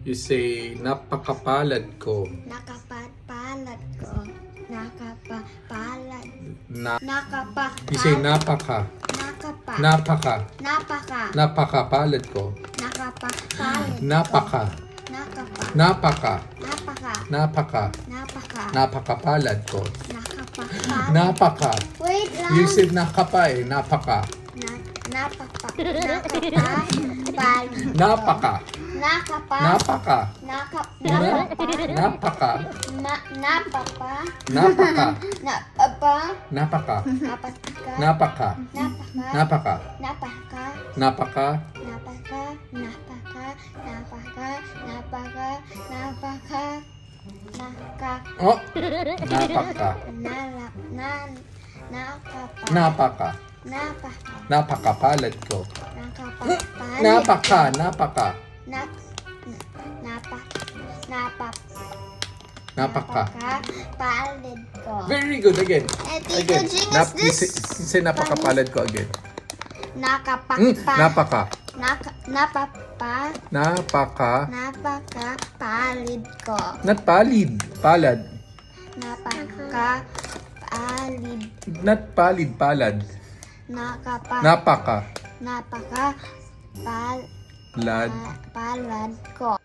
You say, napakapalad ko. Nakapapalad ko. Nakapapalad. Na, Nakapapalad. you say, napaka. Nakapa. Napaka. Napaka. Napakapalad ko. Nakapapalad. Napaka. Nakapa. Napaka. Napaka. Napaka. Napaka. Napakapalad ko. Nakapapalad. Napaka. Wait lang. You said nakapa eh. Napaka. Napaka. Nakapapalad. Napaka. Nakapa. Napaka. Napapa. Napaka. Napapa. Napaka. Napapa. Napaka. Napaka. Napaka. Napaka. Napaka. Napaka. Napaka. Napaka. Napaka. Napaka. Napaka. Naka. Oh. Napaka. Nakapa. Napaka. Napaka. Napakapalad ko. Nakapapalad. Napaka. Napaka. Napaka. Palad ko. Very good. Again. Tito Again. Jing, You is this say napakapalad ko again. Napaka. Napapa. Napaka. Napakapalid ko. Not palid. Palad. Napakapalid. Not palid. Palad. Napaka. Napaka. Lad. Palad ko.